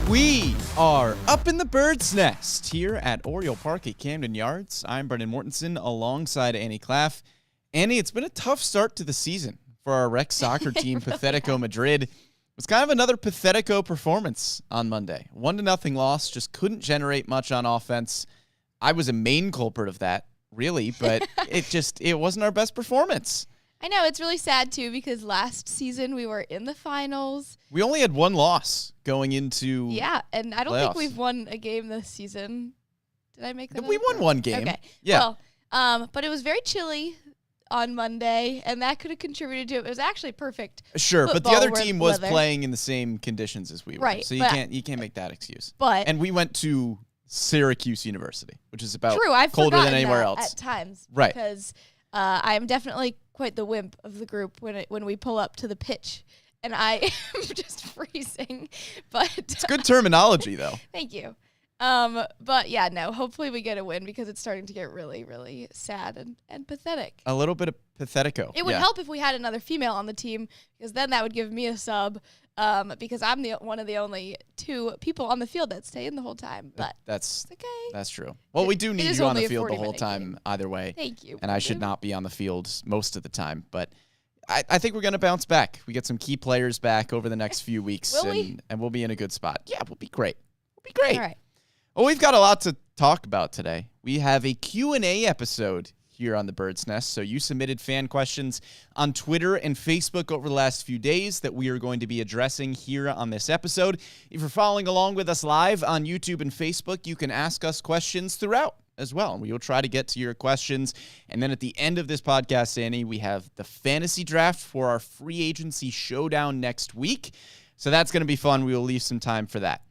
We are up in the bird's nest here at Oriole Park at Camden Yards. I'm Brendan Mortensen alongside Annie Klaff. Annie, it's been a tough start to the season for our rec soccer team, Pathetico Madrid. It was kind of another Pathetico performance on Monday. 1-0 loss, just couldn't generate much on offense. I was a main culprit of that, really, but it wasn't our best performance. I know, it's really sad, too, because last season we were in the finals. We only had one loss going into Yeah, and I don't playoffs. think we've won a game this season. Did I make that We up? won one game. Okay. Yeah. Well, but it was very chilly on Monday, and that could have contributed to it. It was actually perfect. Sure, but the football other team was weather. playing in the same conditions as we were. Right, So you but- can't make that excuse. But And we went to Syracuse University, which is about true, I've colder forgotten than anywhere that else. at times. Right. Because I am definitely quite the wimp of the group when we pull up to the pitch, and I am just freezing. But It's good terminology, though. Thank you. But yeah, no, hopefully we get a win because it's starting to get really, really sad and pathetic. A little bit of Pathetico. It would yeah. help if we had another female on the team because then that would give me a sub because I'm one of the only two people on the field that stay in the whole time. But That's it's okay. That's true. Well, we do It need is you on only the a field the whole 40-minute time game. either way. Thank you. And I should Brendan. not be on the field most of the time, but I think we're going to bounce back. We get some key players back over the next few weeks, Will we? and we'll be in a good spot. Yeah, we'll be great. We'll be great. All right. Well, we've got a lot to talk about today. We have a Q&A episode here on the Bird's Nest. So you submitted fan questions on Twitter and Facebook over the last few days that we are going to be addressing here on this episode. If you're following along with us live on YouTube and Facebook, you can ask us questions throughout as well. And we will try to get to your questions. And then at the end of this podcast, Annie, we have the fantasy draft for our free agency showdown next week. So that's going to be fun. We will leave some time for that.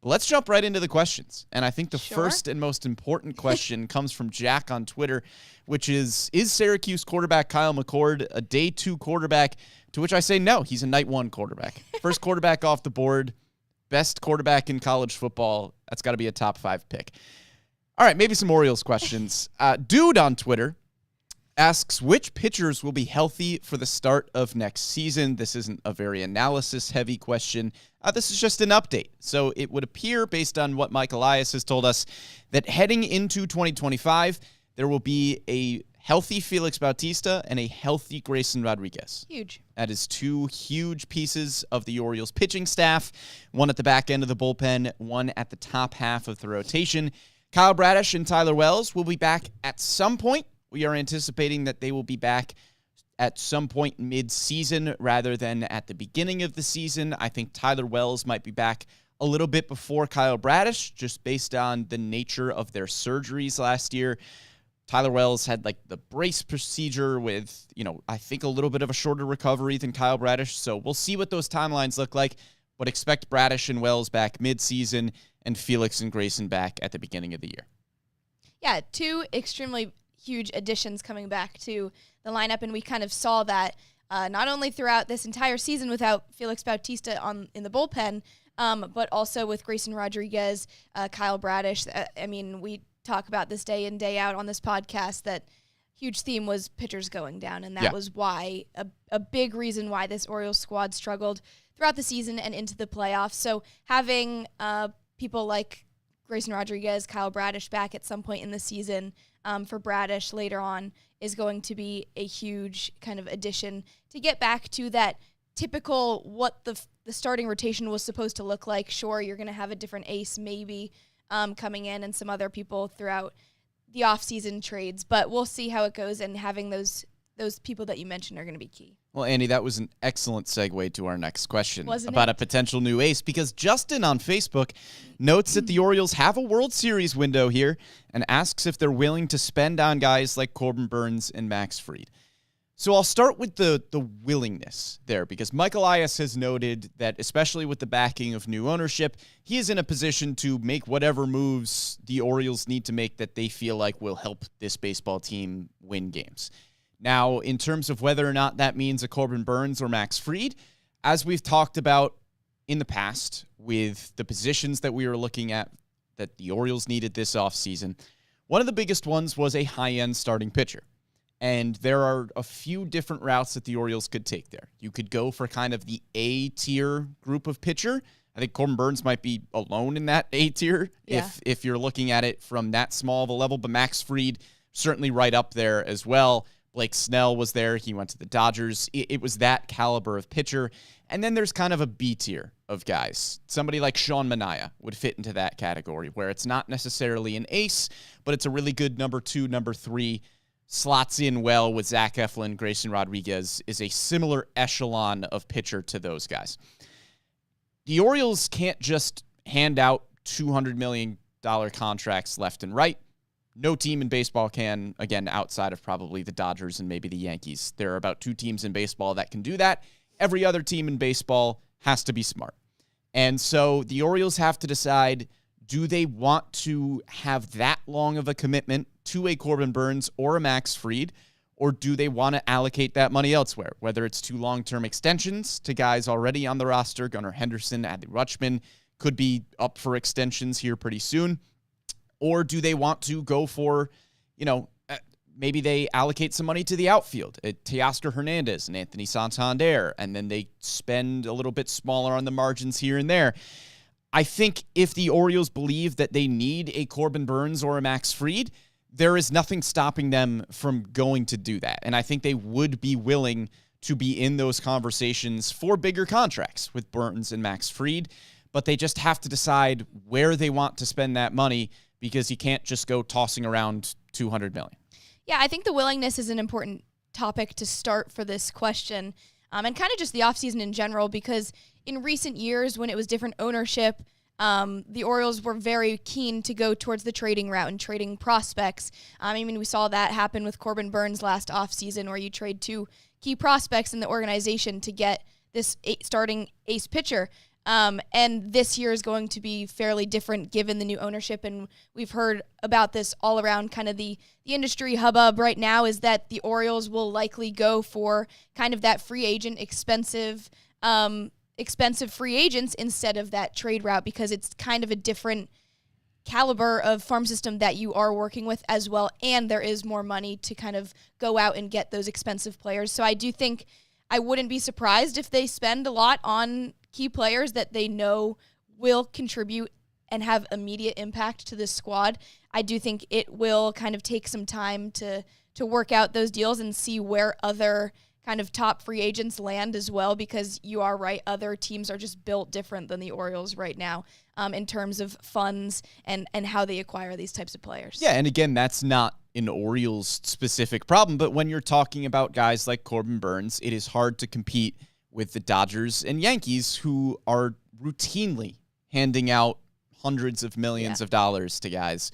But let's jump right into the questions. And I think the first and most important question comes from Jack on Twitter, which is Syracuse quarterback Kyle McCord a day 2 quarterback? To which I say no, he's a night 1 quarterback. First quarterback off the board, best quarterback in college football. That's got to be a top 5 pick. All right, maybe some Orioles questions. Dude on Twitter asks, which pitchers will be healthy for the start of next season? This isn't a very analysis-heavy question. This is just an update. So it would appear, based on what Mike Elias has told us, that heading into 2025, there will be a healthy Felix Bautista and a healthy Grayson Rodriguez. Huge. That is 2 huge pieces of the Orioles pitching staff, one at the back end of the bullpen, one at the top half of the rotation. Kyle Bradish and Tyler Wells will be back at some point. We are anticipating that they will be back at some point mid-season rather than at the beginning of the season. I think Tyler Wells might be back a little bit before Kyle Bradish, just based on the nature of their surgeries last year. Tyler Wells had like the brace procedure with, I think a little bit of a shorter recovery than Kyle Bradish. So we'll see what those timelines look like, but expect Bradish and Wells back mid-season and Felix and Grayson back at the beginning of the year. Yeah, 2 extremely huge additions coming back to the lineup, and we kind of saw that not only throughout this entire season without Felix Bautista in the bullpen, but also with Grayson Rodriguez, Kyle Bradish. I mean, we talk about this day in, day out on this podcast that huge theme was pitchers going down, and that was why a big reason why this Orioles squad struggled throughout the season and into the playoffs. So having people like Grayson Rodriguez, Kyle Bradish back at some point in the season for Bradish later on is going to be a huge kind of addition to get back to that typical what the starting rotation was supposed to look like. Sure, you're going to have a different ace maybe coming in and some other people throughout the off-season trades, but we'll see how it goes, and having those people that you mentioned are going to be key. Well, Andy, that was an excellent segue to our next question Wasn't about it? a potential new ace, because Justin on Facebook notes that the Orioles have a World Series window here and asks if they're willing to spend on guys like Corbin Burns and Max Fried. So I'll start with the willingness there, because Mike Elias has noted that, especially with the backing of new ownership, he is in a position to make whatever moves the Orioles need to make that they feel like will help this baseball team win games. Now, in terms of whether or not that means a Corbin Burns or Max Fried, as we've talked about in the past with the positions that we were looking at that the Orioles needed this offseason, one of the biggest ones was a high-end starting pitcher. And there are a few different routes that the Orioles could take there. You could go for kind of the A-tier group of pitcher. I think Corbin Burnes might be alone in that A-tier if you're looking at it from that small of a level. But Max Fried, certainly right up there as well. Blake Snell was there. He went to the Dodgers. It was that caliber of pitcher. And then there's kind of a B-tier of guys. Somebody like Sean Manaea would fit into that category, where it's not necessarily an ace, but it's a really good number 2, number 3, slots in well with Zach Eflin. Grayson Rodriguez is a similar echelon of pitcher to those guys. The Orioles can't just hand out $200 million contracts left and right. No team in baseball can, again, outside of probably the Dodgers and maybe the Yankees. There are about 2 teams in baseball that can do that. Every other team in baseball has to be smart. And so the Orioles have to decide, do they want to have that long of a commitment to a Corbin Burnes or a Max Fried, or do they want to allocate that money elsewhere, whether it's to long-term extensions to guys already on the roster? Gunnar Henderson, Adley Rutschman could be up for extensions here pretty soon. Or do they want to go for, maybe they allocate some money to the outfield, Teoscar Hernandez and Anthony Santander, and then they spend a little bit smaller on the margins here and there. I think if the Orioles believe that they need a Corbin Burnes or a Max Fried, there is nothing stopping them from going to do that. And I think they would be willing to be in those conversations for bigger contracts with Burnes and Max Fried, but they just have to decide where they want to spend that money, because you can't just go tossing around $200 million. Yeah, I think the willingness is an important topic to start for this question, and kind of just the offseason in general, because in recent years when it was different ownership, the Orioles were very keen to go towards the trading route and trading prospects. We saw that happen with Corbin Burnes last offseason, where you trade 2 key prospects in the organization to get this starting ace pitcher. And this year is going to be fairly different given the new ownership. And we've heard about this all around kind of the industry hubbub right now, is that the Orioles will likely go for kind of that free agent expensive free agents instead of that trade route, because it's kind of a different caliber of farm system that you are working with as well. And there is more money to kind of go out and get those expensive players. So I do think I wouldn't be surprised if they spend a lot on key players that they know will contribute and have immediate impact to this squad. I do think it will kind of take some time to work out those deals and see where other kind of top free agents land as well, because you are right, other teams are just built different than the Orioles right now in terms of funds and how they acquire these types of players. Yeah, and again, that's not an Orioles-specific problem, but when you're talking about guys like Corbin Burnes, it is hard to compete with the Dodgers and Yankees, who are routinely handing out hundreds of millions of dollars to guys.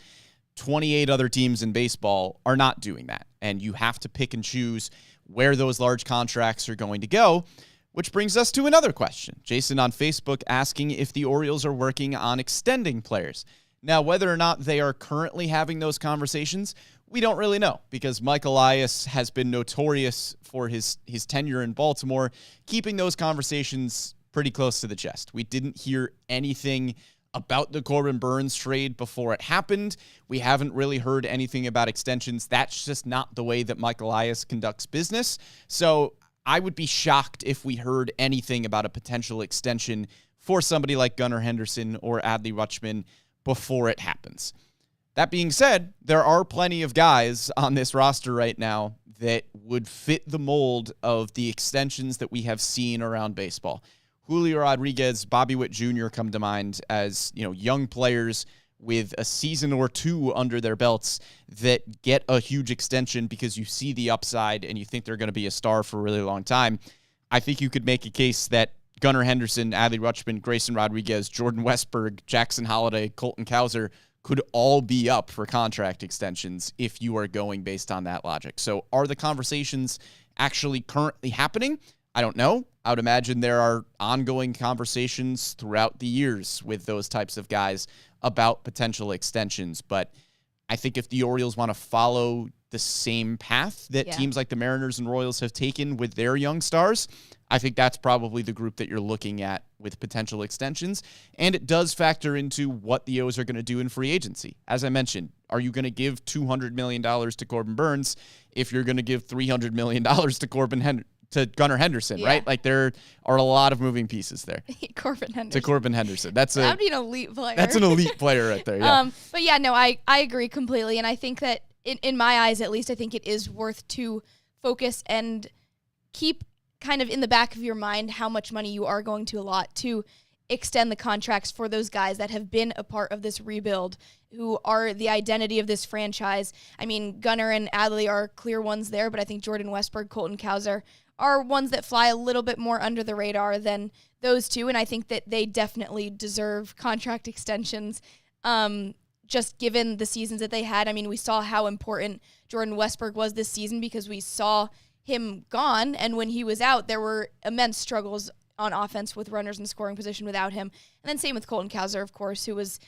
28 other teams in baseball are not doing that, and you have to pick and choose where those large contracts are going to go, which brings us to another question. Jason on Facebook asking if the Orioles are working on extending players. Now, whether or not they are currently having those conversations, we don't really know, because Mike Elias has been notorious for his tenure in Baltimore, keeping those conversations pretty close to the chest. We didn't hear anything about the Corbin Burnes trade before it happened. We haven't really heard anything about extensions. That's just not the way that Mike Elias conducts business. So I would be shocked if we heard anything about a potential extension for somebody like Gunnar Henderson or Adley Rutschman before it happens. That being said, there are plenty of guys on this roster right now that would fit the mold of the extensions that we have seen around baseball. Julio Rodriguez, Bobby Witt Jr. come to mind as, young players with a season or 2 under their belts that get a huge extension because you see the upside and you think they're going to be a star for a really long time. I think you could make a case that Gunnar Henderson, Adley Rutschman, Grayson Rodriguez, Jordan Westberg, Jackson Holliday, Colton Cowser could all be up for contract extensions if you are going based on that logic. So are the conversations actually currently happening? I don't know. I would imagine there are ongoing conversations throughout the years with those types of guys about potential extensions. But I think if the Orioles want to follow the same path that teams like the Mariners and Royals have taken with their young stars, I think that's probably the group that you're looking at with potential extensions. And it does factor into what the O's are going to do in free agency. As I mentioned, are you going to give $200 million to Corbin Burns if you're going to give $300 million to Gunnar Henderson, right? Like there are a lot of moving pieces there. Corbin Henderson. To Corbin Henderson. That'd be an elite player. That's an elite player right there, yeah. But yeah, no, I agree completely. And I think that in my eyes, at least, I think it is worth to focus and keep kind of in the back of your mind how much money you are going to allot to extend the contracts for those guys that have been a part of this rebuild, who are the identity of this franchise. I mean, Gunnar and Adley are clear ones there, but I think Jordan Westberg, Colton Cowser are ones that fly a little bit more under the radar than those two, and I think that they definitely deserve contract extensions, just given the seasons that they had. I mean, we saw how important Jordan Westberg was this season because we saw him gone, and when he was out, there were immense struggles on offense with runners in scoring position without him. And then same with Colton Cowser, of course, who was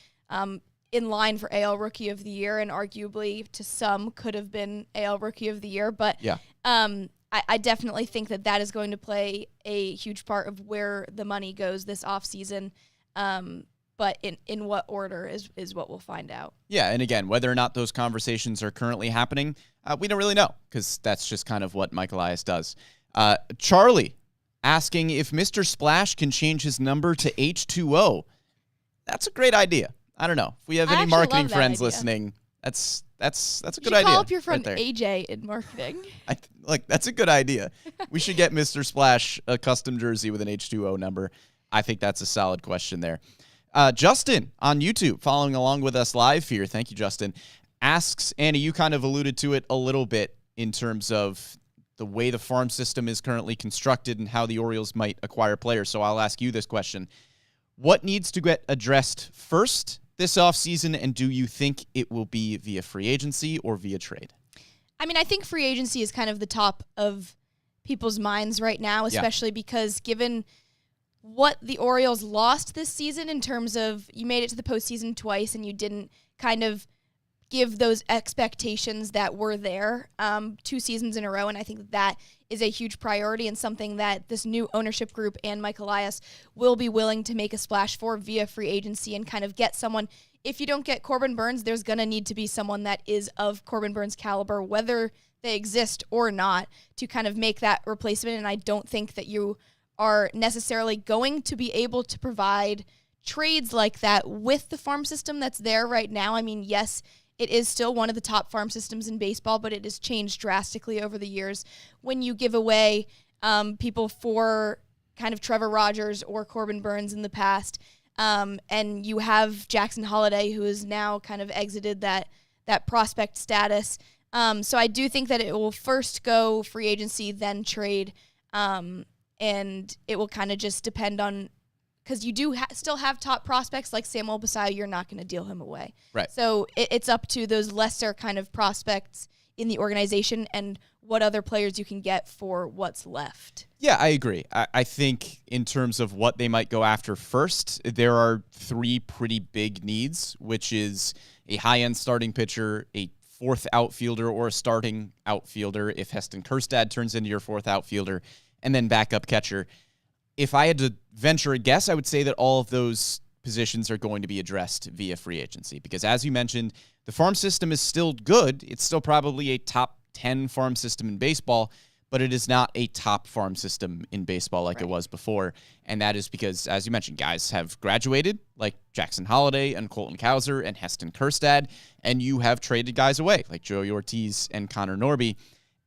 in line for AL Rookie of the Year and arguably to some could have been AL Rookie of the Year. But yeah. I definitely think that is going to play a huge part of where the money goes this offseason. But in what order is what we'll find out. Yeah, and again, whether or not those conversations are currently happening, we don't really know because that's just kind of what Mike Elias does. Charlie asking if Mr. Splash can change his number to H2O. That's a great idea. I don't know. If we have any marketing friends listening, that's a good idea. Call up your friend AJ in marketing. That's a good idea. We should get Mr. Splash a custom jersey with an H2O number. I think that's a solid question there. Justin on YouTube, following along with us live here. Thank you, Justin. Asks, Annie, you kind of alluded to it a little bit in terms of the way the farm system is currently constructed and how the Orioles might acquire players. So I'll ask you this question. What needs to get addressed first this offseason, and do you think it will be via free agency or via trade? I mean, I think free agency is kind of the top of people's minds right now, especially because given what the Orioles lost this season in terms of you made it to the postseason twice and you didn't kind of give those expectations that were there 2 seasons in a row, and I think that is a huge priority and something that this new ownership group and Mike Elias will be willing to make a splash for via free agency and kind of get someone. If you don't get Corbin Burns, there's going to need to be someone that is of Corbin Burns' caliber, whether they exist or not, to kind of make that replacement, and I don't think that you are necessarily going to be able to provide trades like that with the farm system that's there right now. I mean, yes, it is still one of the top farm systems in baseball, but it has changed drastically over the years. When you give away people for kind of Trevor Rogers or Corbin Burns in the past, and you have Jackson Holliday, who has now kind of exited that prospect status. So I do think that it will first go free agency, then trade, and it will kind of just depend on, because you do still have top prospects like Samuel Basallo, you're not going to deal him away. Right. So it's up to those lesser kind of prospects in the organization and what other players you can get for what's left. Yeah, I agree. I think in terms of what they might go after first, there are 3 pretty big needs, which is a high-end starting pitcher, a 4th outfielder or a starting outfielder if Heston Kjerstad turns into your 4th outfielder, and then backup catcher. If I had to venture a guess, I would say that all of those positions are going to be addressed via free agency because, as you mentioned, the farm system is still good. It's still probably a top 10 farm system in baseball, but it is not a top farm system in baseball like it was before. And that is because, as you mentioned, guys have graduated like Jackson Holliday and Colton Cowser and Heston Kjerstad, and you have traded guys away like Joey Ortiz and Connor Norby.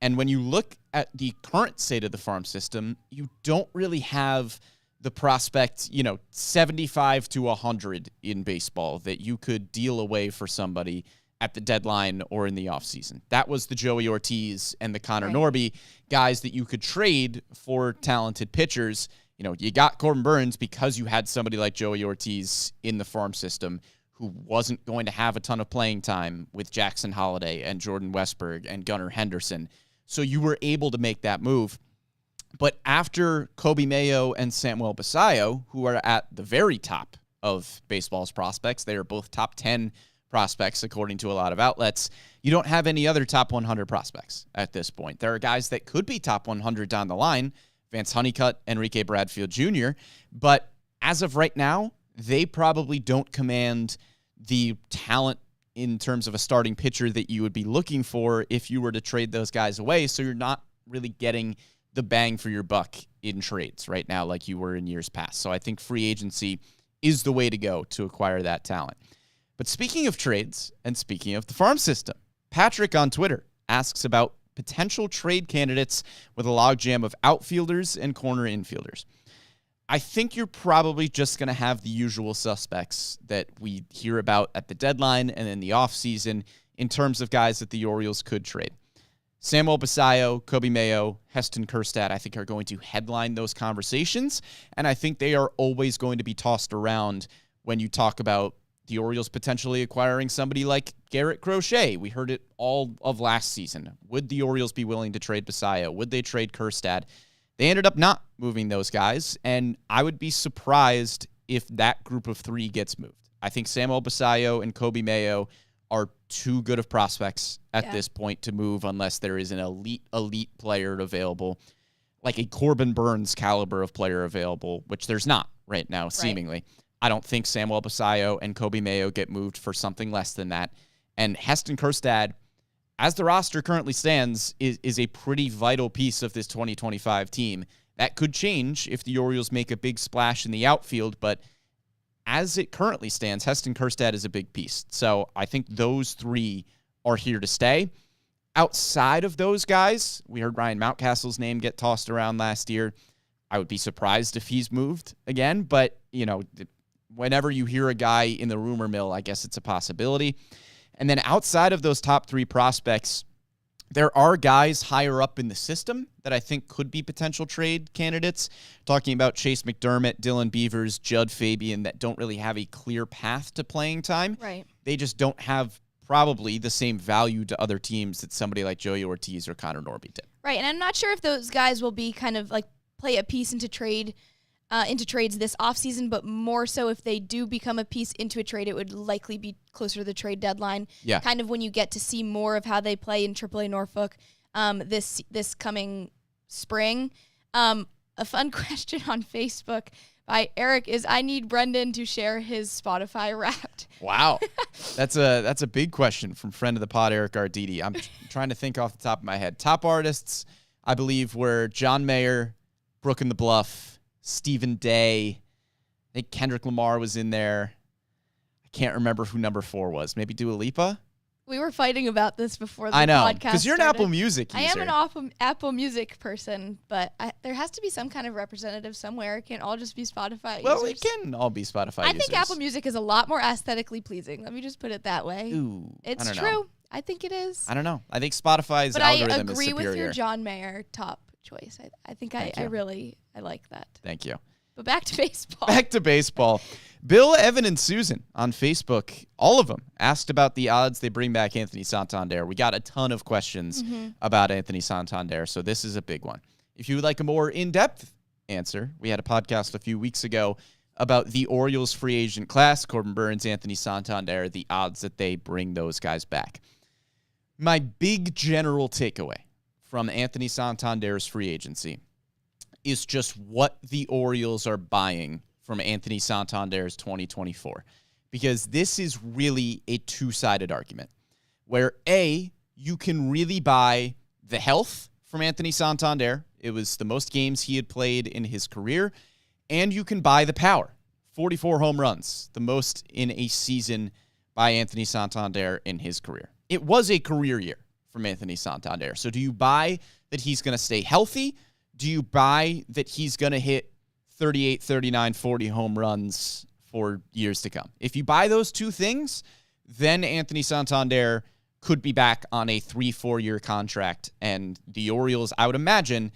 And when you look at the current state of the farm system, you don't really have the prospect, 75 to 100 in baseball that you could deal away for somebody at the deadline or in the offseason. That was the Joey Ortiz and the Connor Norby guys that you could trade for talented pitchers. You got Corbin Burns because you had somebody like Joey Ortiz in the farm system who wasn't going to have a ton of playing time with Jackson Holliday and Jordan Westberg and Gunnar Henderson. So you were able to make that move. But after Kobe Mayo and Samuel Basallo, who are at the very top of baseball's prospects, they are both top 10 prospects, according to a lot of outlets, you don't have any other top 100 prospects at this point. There are guys that could be top 100 down the line, Vance Honeycutt, Enrique Bradfield Jr., but as of right now, they probably don't command the talent in terms of a starting pitcher that you would be looking for if you were to trade those guys away. So you're not really getting the bang for your buck in trades right now like you were in years past. So I think free agency is the way to go to acquire that talent. But speaking of trades and speaking of the farm system, Patrick on Twitter asks about potential trade candidates with a logjam of outfielders and corner infielders. I think you're probably just going to have the usual suspects that we hear about at the deadline and in the offseason in terms of guys that the Orioles could trade. Samuel Basallo, Kobe Mayo, Heston Kjerstad, I think are going to headline those conversations, and I think they are always going to be tossed around when you talk about the Orioles potentially acquiring somebody like Garrett Crochet. We heard it all of last season. Would the Orioles be willing to trade Basallo? Would they trade Kjerstad? They ended up not moving those guys, and I would be surprised if that group of three gets moved. I think Samuel Basallo and Kobe Mayo are too good of prospects at this point to move unless there is an elite player available, like a Corbin Burns caliber of player available, which there's not right now, seemingly. Right. I don't think Samuel Basallo and Kobe Mayo get moved for something less than that. And Heston Kjerstad, as the roster currently stands, is a pretty vital piece of this 2025 team. That could change if the Orioles make a big splash in the outfield, but as it currently stands, Heston Kjerstad is a big piece. So I think those three are here to stay. Outside of those guys, we heard Ryan Mountcastle's name get tossed around last year. I would be surprised if he's moved again, but, you know, whenever you hear a guy in the rumor mill, I guess it's a possibility. And then outside of those top three prospects, there are guys higher up in the system that I think could be potential trade candidates. Talking about Chase McDermott, Dylan Beavers, Judd Fabian, that don't really have a clear path to playing time. Right. They just don't have probably the same value to other teams that somebody like Joey Ortiz or Connor Norby did. Right, and I'm not sure if those guys will be kind of like play a piece into trades this offseason, but more so if they do become a piece into a trade, it would likely be closer to the trade deadline. Yeah. Kind of when you get to see more of how they play in AAA Norfolk this coming spring. A fun question on Facebook by Eric is, I need Brendan to share his Spotify Wrapped. Wow. That's a big question from friend of the pod, Eric Arditi. I'm trying to think off the top of my head. Top artists, I believe, were John Mayer, Brook and the Bluff, Stephen Day. I think Kendrick Lamar was in there. I can't remember who number 4 was. Maybe Dua Lipa? We were fighting about this before the podcast I know, because you're an Apple Music user. I am an Apple Music person, but there has to be some kind of representative somewhere. It can't all just be Spotify Well, users. it can all be Spotify I users. think Apple Music is a lot more aesthetically pleasing. Let me just put it that way. Ooh, it's I don't true. know. I think it is. I don't know. I think Spotify's but algorithm I is agree superior. with your John Mayer top choice. I think I like that. Thank you. But back to baseball. Back to baseball. Bill, Evan, and Susan on Facebook, all of them asked about the odds they bring back Anthony Santander. We got a ton of questions about Anthony Santander, so this is a big one. If you would like a more in-depth answer, we had a podcast a few weeks ago about the Orioles free agent class, Corbin Burns, Anthony Santander, the odds that they bring those guys back. My big general takeaway from Anthony Santander's free agency is just what the Orioles are buying from Anthony Santander's 2024. Because this is really a two-sided argument where A, you can really buy the health from Anthony Santander. It was the most games he had played in his career. And you can buy the power. 44 home runs, the most in a season by Anthony Santander in his career. It was a career year from Anthony Santander. So do you buy that he's going to stay healthy? Do you buy that he's going to hit 38, 39, 40 home runs for years to come? If you buy those two things, then Anthony Santander could be back on a 3-4 year contract. And the Orioles, I would imagine,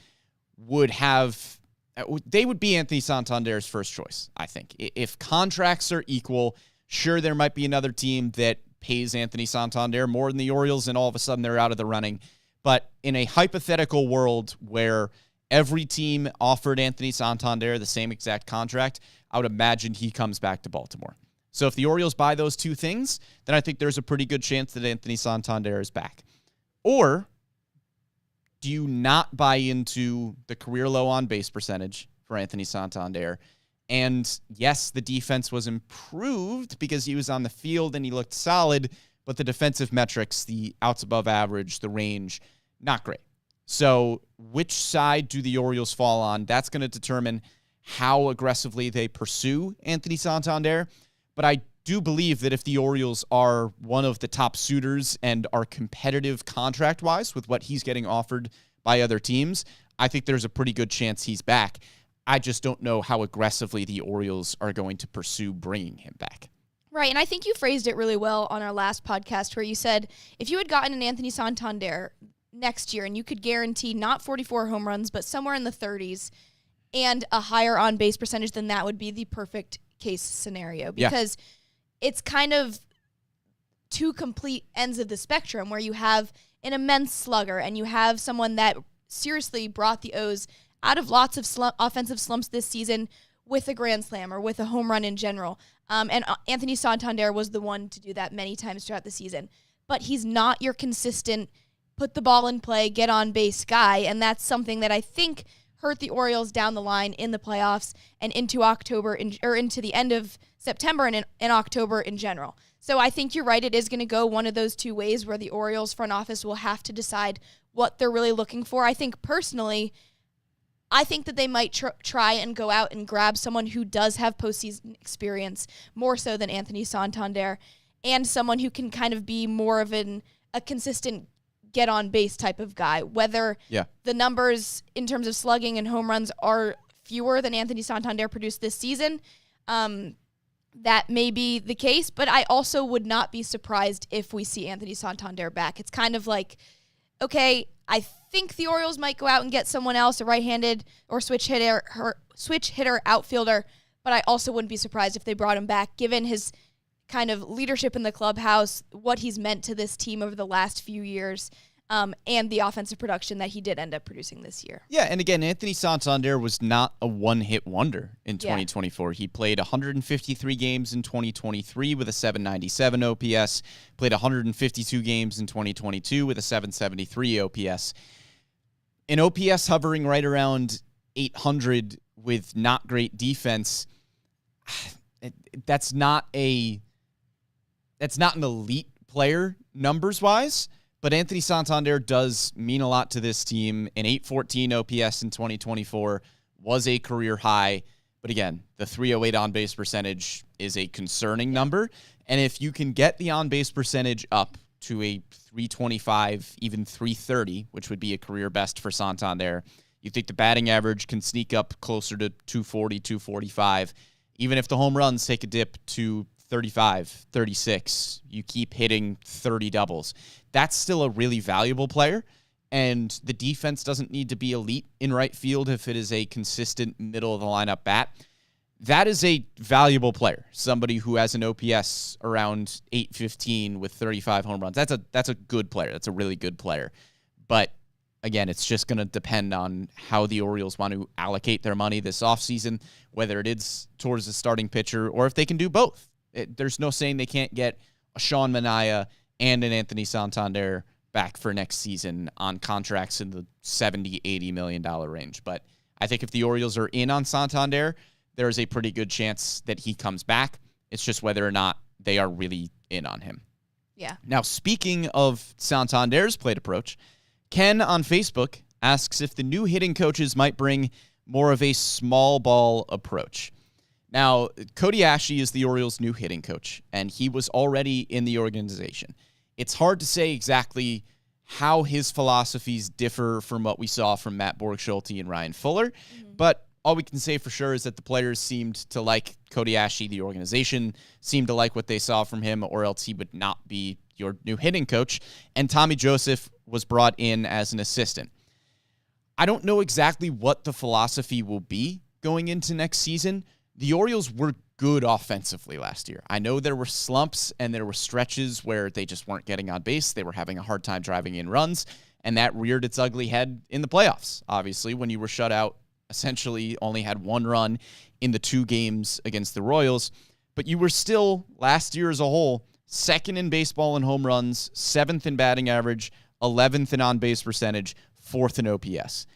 would be Anthony Santander's first choice, I think. If contracts are equal, sure, there might be another team that pays Anthony Santander more than the Orioles, and all of a sudden they're out of the running. But in a hypothetical world where every team offered Anthony Santander the same exact contract, I would imagine he comes back to Baltimore. So if the Orioles buy those two things, then I think there's a pretty good chance that Anthony Santander is back. Or do you not buy into the career low on base percentage for Anthony Santander? And yes, the defense was improved because he was on the field and he looked solid, but the defensive metrics, the outs above average, the range, not great. So which side do the Orioles fall on? That's going to determine how aggressively they pursue Anthony Santander. But I do believe that if the Orioles are one of the top suitors and are competitive contract-wise with what he's getting offered by other teams, I think there's a pretty good chance he's back. I just don't know how aggressively the Orioles are going to pursue bringing him back. Right, and I think you phrased it really well on our last podcast where you said if you had gotten an Anthony Santander next year and you could guarantee not 44 home runs, but somewhere in the 30s and a higher on-base percentage, then that would be the perfect case scenario because it's kind of two complete ends of the spectrum where you have an immense slugger and you have someone that seriously brought the O's out of lots of offensive slumps this season with a grand slam or with a home run in general. And Anthony Santander was the one to do that many times throughout the season. But he's not your consistent put the ball in play, get on base guy, and that's something that I think hurt the Orioles down the line in the playoffs and into October or into the end of September and in October in general. So I think you're right. It is going to go one of those two ways where the Orioles front office will have to decide what they're really looking for. I think personally, I think that they might try and go out and grab someone who does have postseason experience more so than Anthony Santander and someone who can kind of be more of a consistent get on base type of guy. Whether the numbers in terms of slugging and home runs are fewer than Anthony Santander produced this season, that may be the case, but I also would not be surprised if we see Anthony Santander back. It's kind of like, okay, I think the Orioles might go out and get someone else, a right-handed or switch hitter outfielder, but I also wouldn't be surprised if they brought him back, given his kind of leadership in the clubhouse, what he's meant to this team over the last few years, and the offensive production that he did end up producing this year. Yeah, and again, Anthony Santander was not a one-hit wonder in 2024. He played 153 games in 2023 with a 797 OPS, played 152 games in 2022 with a 773 OPS. An OPS hovering right around 800 with not great defense, that's not an elite player numbers-wise, but Anthony Santander does mean a lot to this team. An 814 OPS in 2024 was a career high. But again, the 308 on-base percentage is a concerning number. And if you can get the on-base percentage up to a 325, even 330, which would be a career best for Santander, you think the batting average can sneak up closer to 240, 245. Even if the home runs take a dip to 35, 36, you keep hitting 30 doubles. That's still a really valuable player, and the defense doesn't need to be elite in right field if it is a consistent middle-of-the-lineup bat. That is a valuable player, somebody who has an OPS around 815 with 35 home runs. That's a good player. That's a really good player. But again, it's just going to depend on how the Orioles want to allocate their money this offseason, whether it is towards the starting pitcher or if they can do both. There's no saying they can't get a Sean Manaea and an Anthony Santander back for next season on contracts in the $70, $80 million range. But I think if the Orioles are in on Santander, there is a pretty good chance that he comes back. It's just whether or not they are really in on him. Yeah. Now, speaking of Santander's plate approach, Ken on Facebook asks if the new hitting coaches might bring more of a small ball approach. Now, Cody Ashley is the Orioles' new hitting coach, and he was already in the organization. It's hard to say exactly how his philosophies differ from what we saw from Matt Borg-Schulte and Ryan Fuller, but all we can say for sure is that the players seemed to like Cody Ashley. The organization seemed to like what they saw from him, or else he would not be your new hitting coach, and Tommy Joseph was brought in as an assistant. I don't know exactly what the philosophy will be going into next season. The Orioles were good offensively last year. I know there were slumps and there were stretches where they just weren't getting on base. They were having a hard time driving in runs, and that reared its ugly head in the playoffs, obviously, when you were shut out, essentially only had one run in the 2 games against the Royals. But you were still, last year as a whole, second in baseball in home runs, 7th in batting average, 11th in on-base percentage, 4th in OPS.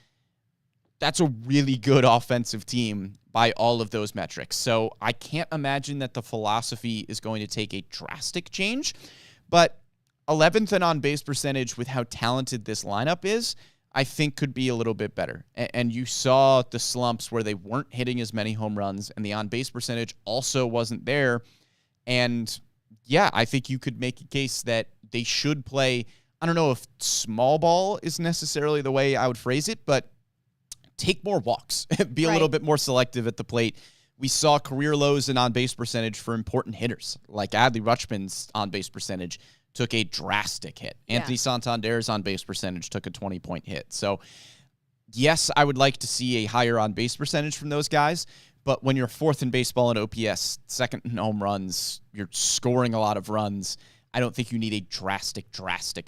That's a really good offensive team by all of those metrics. So I can't imagine that the philosophy is going to take a drastic change, But 11th in on-base percentage with how talented this lineup is, I think could be a little bit better. And you saw the slumps where they weren't hitting as many home runs, and the on-base percentage also wasn't there. And yeah, I think you could make a case that they should play, I don't know if small ball is necessarily the way I would phrase it, but take more walks, be a little bit more selective at the plate. We saw career lows in on-base percentage for important hitters, like Adley Rutschman's on-base percentage took a drastic hit. Yeah. Anthony Santander's on-base percentage took a 20-point hit. So, yes, I would like to see a higher on-base percentage from those guys, but when you're fourth in baseball in OPS, second in home runs, you're scoring a lot of runs, I don't think you need a drastic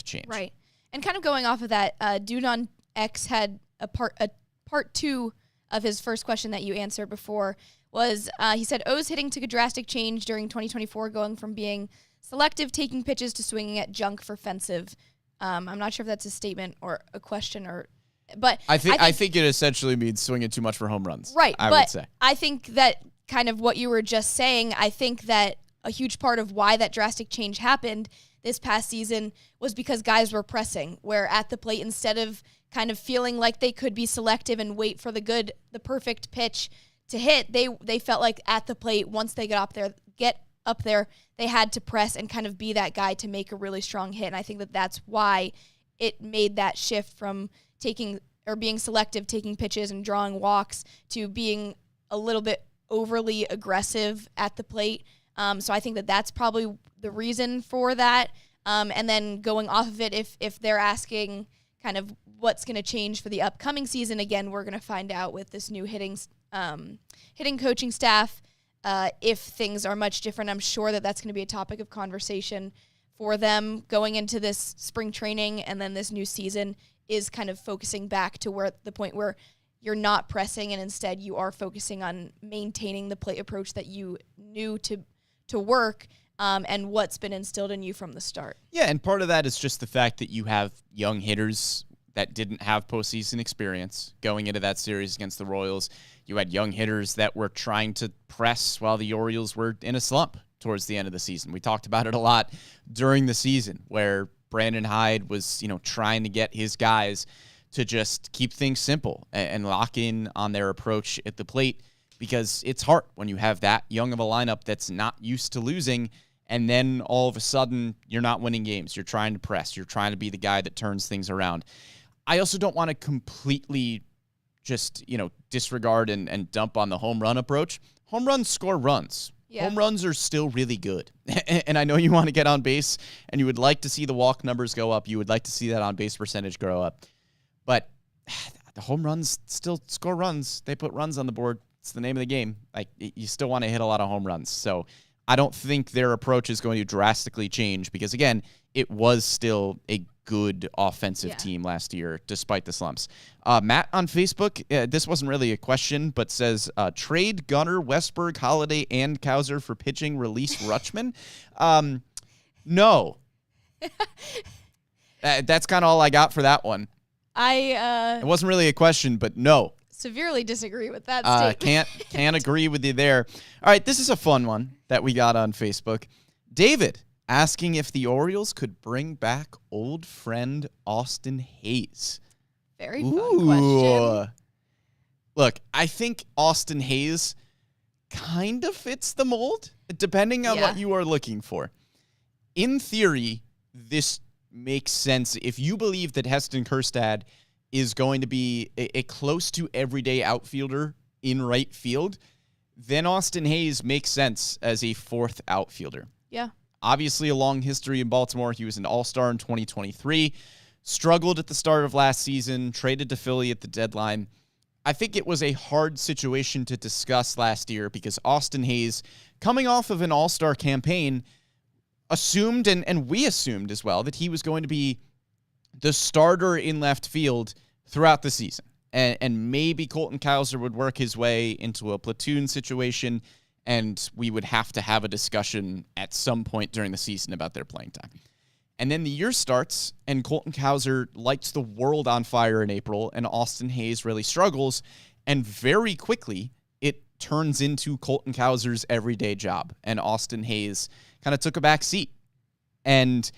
change. Right. And kind of going off of that, Dude on X had a part two of his first question that you answered before was, he said, O's hitting took a drastic change during 2024, going from being selective, taking pitches, to swinging at junk for fensive. I'm not sure if that's a statement or a question, but I think it essentially means swinging too much for home runs. Right. I would say. I think that kind of what you were just saying, I think that a huge part of why that drastic change happened this past season was because guys were pressing, where at the plate, instead of kind of feeling like they could be selective and wait for the perfect pitch to hit, they felt like at the plate, once they get up there, they had to press and kind of be that guy to make a really strong hit. And I think that that's why it made that shift from being selective, taking pitches and drawing walks, to being a little bit overly aggressive at the plate. So I think that that's probably the reason for that. And then going off of it, if they're asking kind of what's going to change for the upcoming season, again, we're going to find out with this new hitting coaching staff. If things are much different, I'm sure that that's going to be a topic of conversation for them going into this spring training, and then this new season is kind of focusing back to the point where you're not pressing, and instead you are focusing on maintaining the plate approach that you knew to work, and what's been instilled in you from the start. Yeah, and part of that is just the fact that you have young hitters that didn't have postseason experience going into that series against the Royals. You had young hitters that were trying to press while the Orioles were in a slump towards the end of the season. We talked about it a lot during the season, where Brandon Hyde was, trying to get his guys to just keep things simple and lock in on their approach at the plate, because it's hard when you have that young of a lineup that's not used to losing, and then all of a sudden you're not winning games. You're trying to press. You're trying to be the guy that turns things around. I also don't want to completely just, disregard and dump on the home run approach. Home runs score runs. Yeah. Home runs are still really good. And I know you want to get on base, and you would like to see the walk numbers go up. You would like to see that on base percentage grow up. But the home runs still score runs. They put runs on the board. It's the name of the game. Like, you still want to hit a lot of home runs. So I don't think their approach is going to drastically change, because, again, it was still a good offensive team last year, despite the slumps. Matt on Facebook, this wasn't really a question, but says, trade Gunnar, Westberg, Holiday, and Cowser for pitching, release Rutschman. No. That's kind of all I got for that one. It wasn't really a question, but no. Severely disagree with that statement. Can't agree with you there. All right, this is a fun one that we got on Facebook. David asking if the Orioles could bring back old friend Austin Hayes. Very fun question. Look, I think Austin Hayes kind of fits the mold, depending on what you are looking for. In theory, this makes sense. If you believe that Heston Kjerstad is going to be a close to everyday outfielder in right field, then Austin Hayes makes sense as a fourth outfielder. Yeah. Obviously, a long history in Baltimore. He was an all-star in 2023, struggled at the start of last season, traded to Philly at the deadline. I think it was a hard situation to discuss last year, because Austin Hayes, coming off of an all-star campaign, assumed, and we assumed as well, that he was going to be the starter in left field throughout the season. And maybe Colton Cowser would work his way into a platoon situation, and we would have to have a discussion at some point during the season about their playing time. And then the year starts, and Colton Cowser lights the world on fire in April, and Austin Hayes really struggles, and very quickly it turns into Colton Cowser's everyday job, and Austin Hayes kind of took a back seat. And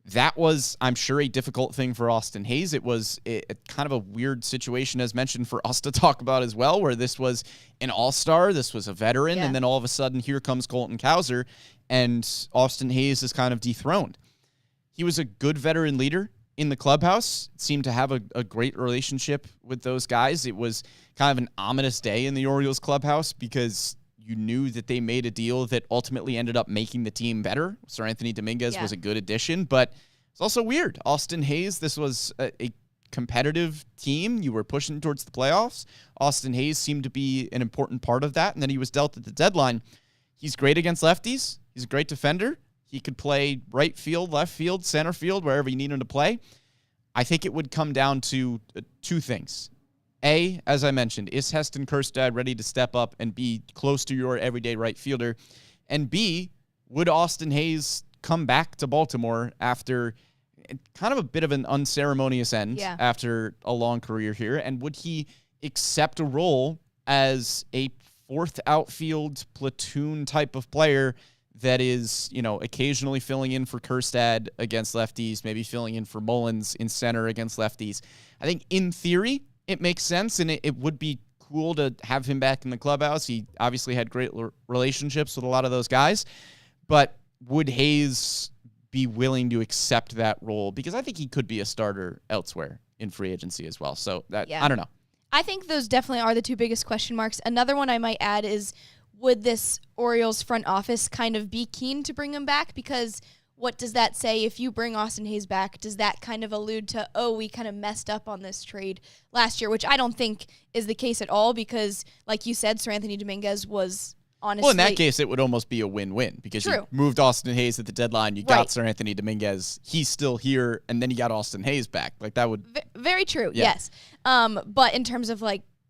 that was, I'm sure, a difficult thing for Austin Hayes. It was kind of a weird situation, as mentioned, for us to talk about as well, where this was an all-star, this was a veteran, and then all of a sudden here comes Colton Cowser, and Austin Hayes is kind of dethroned. He was a good veteran leader in the clubhouse, seemed to have a great relationship with those guys. It was kind of an ominous day in the Orioles clubhouse because you knew that they made a deal that ultimately ended up making the team better. Sir Anthony Dominguez was a good addition, but it's also weird. Austin Hayes, this was a competitive team. You were pushing towards the playoffs. Austin Hayes seemed to be an important part of that, and then he was dealt at the deadline. He's great against lefties. He's a great defender. He could play right field, left field, center field, wherever you need him to play. I think it would come down to two things. A, as I mentioned, is Heston Kjerstad ready to step up and be close to your everyday right fielder? And B, would Austin Hayes come back to Baltimore after kind of a bit of an unceremonious end after a long career here? And would he accept a role as a fourth outfield platoon type of player that is, occasionally filling in for Kjerstad against lefties, maybe filling in for Mullins in center against lefties? I think in theory, it makes sense, and it would be cool to have him back in the clubhouse. He obviously had great relationships with a lot of those guys, but would Hayes be willing to accept that role? Because I think he could be a starter elsewhere in free agency as well. So I don't know. I think those definitely are the two biggest question marks. Another one I might add is, would this Orioles front office kind of be keen to bring him back? Because what does that say if you bring Austin Hayes back? Does that kind of allude to, we kind of messed up on this trade last year, which I don't think is the case at all because, like you said, Sir Anthony Dominguez was honestly... Well, in that case, it would almost be a win-win because you moved Austin Hayes at the deadline, you got Sir Anthony Dominguez, he's still here, and then you got Austin Hayes back. Like, that would... Very true, yes. But in terms of,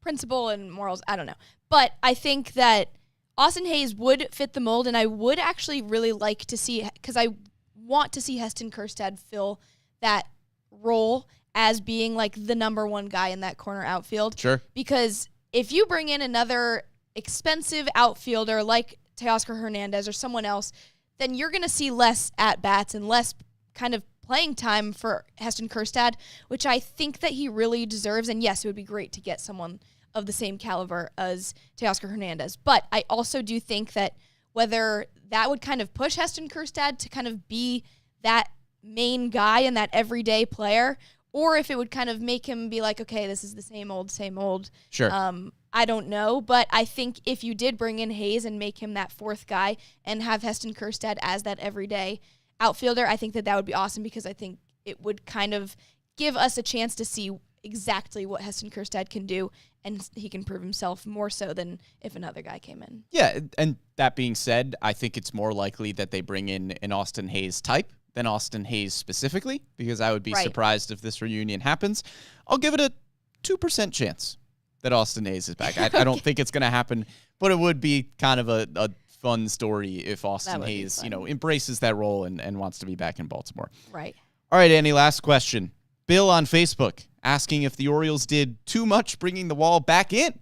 principle and morals, I don't know. But I think that Austin Hayes would fit the mold, and I would actually really like to see... Because I want to see Heston Kjerstad fill that role as being the number one guy in that corner outfield. Sure. Because if you bring in another expensive outfielder like Teoscar Hernandez or someone else, then you're going to see less at-bats and less kind of playing time for Heston Kjerstad, which I think that he really deserves. And yes, it would be great to get someone of the same caliber as Teoscar Hernandez. But I also do think that whether that would kind of push Heston Kjerstad to kind of be that main guy and that everyday player, or if it would kind of make him be like, okay, this is the same old. Sure. I don't know, but I think if you did bring in Hayes and make him that fourth guy and have Heston Kjerstad as that everyday outfielder, I think that would be awesome because I think it would kind of give us a chance to see exactly what Heston Kjerstad can do, and he can prove himself more so than if another guy came in. Yeah, and that being said, I think it's more likely that they bring in an Austin Hayes type than Austin Hayes specifically, because I would be surprised if this reunion happens. I'll give it a 2% chance that Austin Hayes is back. I don't think it's going to happen, but it would be kind of a fun story if Austin Hayes, embraces that role and wants to be back in Baltimore. Right. All right, Annie, last question. Bill on Facebook asking if the Orioles did too much bringing the wall back in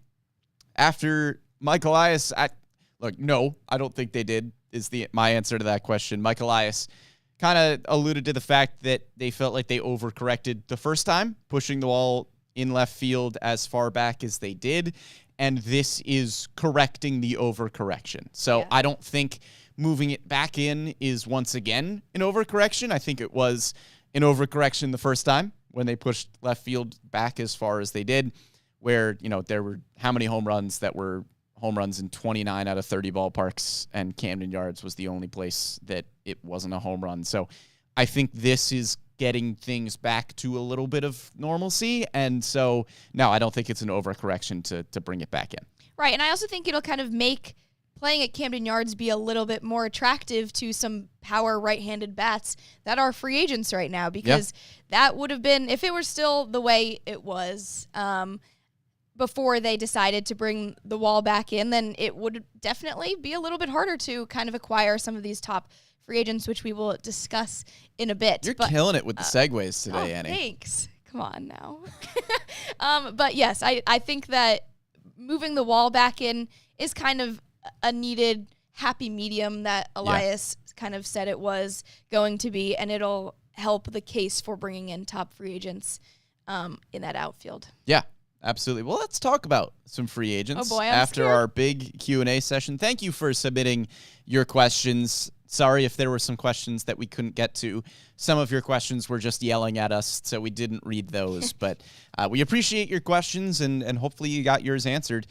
after Mike Elias. Look, no, I don't think they did is my answer to that question. Mike Elias kind of alluded to the fact that they felt like they overcorrected the first time, pushing the wall in left field as far back as they did, and this is correcting the overcorrection. So I don't think moving it back in is once again an overcorrection. I think it was an overcorrection the first time when they pushed left field back as far as they did, where, there were how many home runs that were home runs in 29 out of 30 ballparks, and Camden Yards was the only place that it wasn't a home run. So I think this is getting things back to a little bit of normalcy, and so, no, I don't think it's an overcorrection to bring it back in. Right, and I also think it'll kind of make playing at Camden Yards be a little bit more attractive to some power right-handed bats that are free agents right now, because that would have been, if it were still the way it was before they decided to bring the wall back in, then it would definitely be a little bit harder to kind of acquire some of these top free agents, which we will discuss in a bit. You're killing it with the segues today, Annie. Thanks. Come on now. But yes, I think that moving the wall back in is kind of a needed happy medium that Elias kind of said it was going to be, and it'll help the case for bringing in top free agents in that outfield. Yeah, absolutely. Well, let's talk about some free agents after our big Q&A session. Thank you for submitting your questions. Sorry if there were some questions that we couldn't get to. Some of your questions were just yelling at us, so we didn't read those. But we appreciate your questions, and hopefully you got yours answered.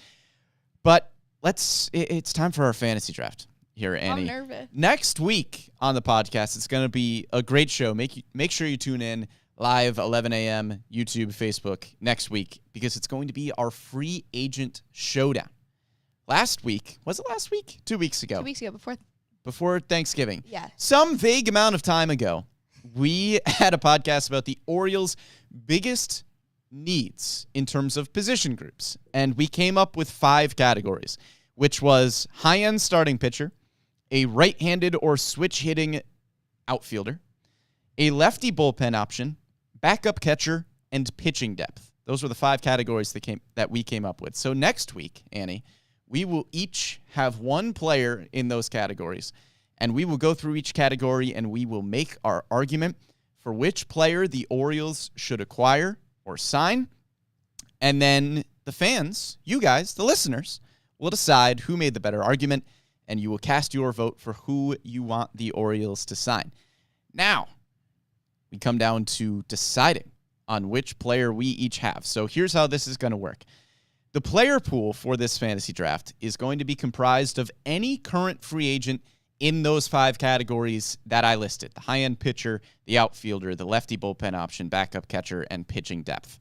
But it's time for our fantasy draft here, Annie. I'm nervous. Next week on the podcast, it's going to be a great show. Make sure you tune in live 11 a.m. YouTube, Facebook next week, because it's going to be our free agent showdown. Last week, was it last week? 2 weeks ago. 2 weeks ago, Before Thanksgiving. Yeah. Some vague amount of time ago, we had a podcast about the Orioles' biggest needs in terms of position groups. And we came up with 5 categories, which was high-end starting pitcher, a right-handed or switch-hitting outfielder, a lefty bullpen option, backup catcher, and pitching depth. Those were the 5 categories that we came up with. So next week, Annie, we will each have one player in those categories, and we will go through each category, and we will make our argument for which player the Orioles should acquire or sign. And then the fans, you guys, the listeners, will decide who made the better argument, and you will cast your vote for who you want the Orioles to sign. Now, we come down to deciding on which player we each have. So here's how this is going to work. The player pool for this fantasy draft is going to be comprised of any current free agent in those 5 categories that I listed: the high-end pitcher, the outfielder, the lefty bullpen option, backup catcher, and pitching depth.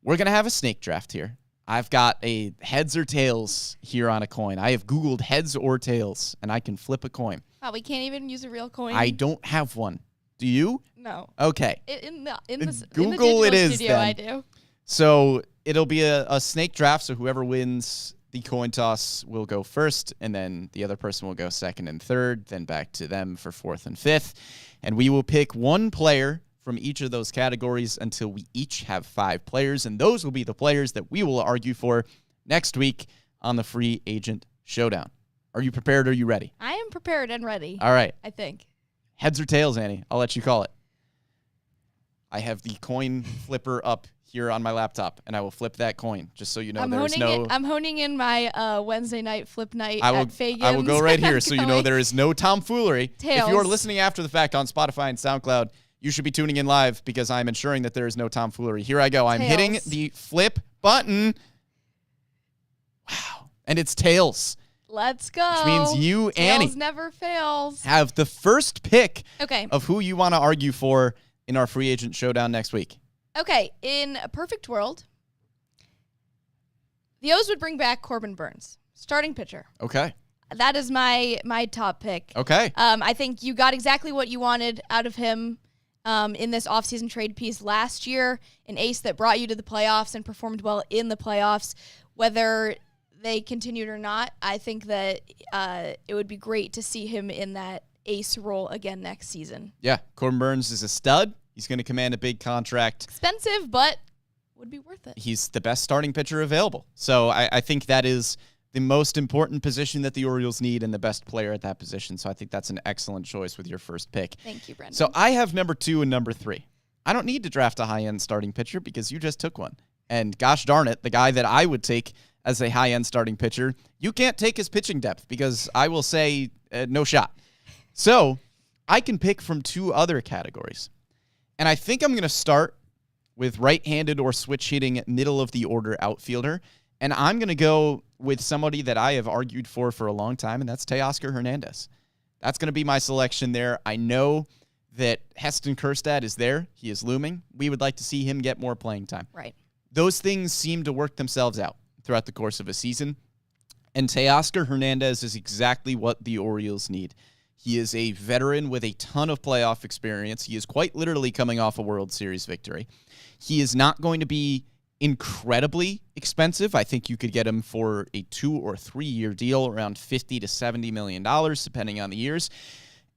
We're going to have a snake draft here. I've got a heads or tails here on a coin. I have Googled heads or tails, and I can flip a coin. Wow, we can't even use a real coin. I don't have one. Do you? No. Okay. In the Google it is studio, then. I do. So it'll be a snake draft, so whoever wins the coin toss will go first, and then the other person will go second and third, then back to them for 4th and 5th. And we will pick one player from each of those categories until we each have 5 players, and those will be the players that we will argue for next week on the Free Agent Showdown. Are you prepared? Are you ready? I am prepared and ready. All right. I think. Heads or tails, Annie? I'll let you call it. I have the coin flipper up here on my laptop, and I will flip that coin, just so you know I'm honing in my Wednesday night flip night at Fagan's. I will go right here, so you know there is no tomfoolery. Tails. If you are listening after the fact on Spotify and SoundCloud, you should be tuning in live, because I'm ensuring that there is no tomfoolery. Here I go. I'm hitting the flip button. Wow. And it's tails. Let's go. Which means you, Annie, tails never fails. have the first pick Okay. of who you want to argue for in our free agent showdown next week. Okay, in a perfect world, the O's would bring back Corbin Burnes, starting pitcher. Okay. That is my top pick. Okay. I think you got exactly what you wanted out of him in this offseason trade piece last year, an ace that brought you to the playoffs and performed well in the playoffs. Whether they continued or not, I think that it would be great to see him in that ace role again next season. Yeah, Corbin Burnes is a stud. He's going to command a big contract. Expensive, but would be worth it. He's the best starting pitcher available. So I think that is the most important position that the Orioles need, and the best player at that position. So I think that's an excellent choice with your first pick. Thank you, Brendan. So I have number 2 and number 3. I don't need to draft a high-end starting pitcher, because you just took one. And gosh darn it, the guy that I would take as a high-end starting pitcher, you can't take his pitching depth, because I will say no shot. So I can pick from 2 other categories. And I think I'm going to start with right-handed or switch-hitting middle-of-the-order outfielder. And I'm going to go with somebody that I have argued for a long time, and that's Teoscar Hernandez. That's going to be my selection there. I know that Heston Kjerstad is there. He is looming. We would like to see him get more playing time. Right. Those things seem to work themselves out throughout the course of a season. And Teoscar Hernandez is exactly what the Orioles need. He is a veteran with a ton of playoff experience. He is quite literally coming off a World Series victory. He is not going to be incredibly expensive. I think you could get him for a 2 or 3 year deal, around $50 to $70 million, depending on the years.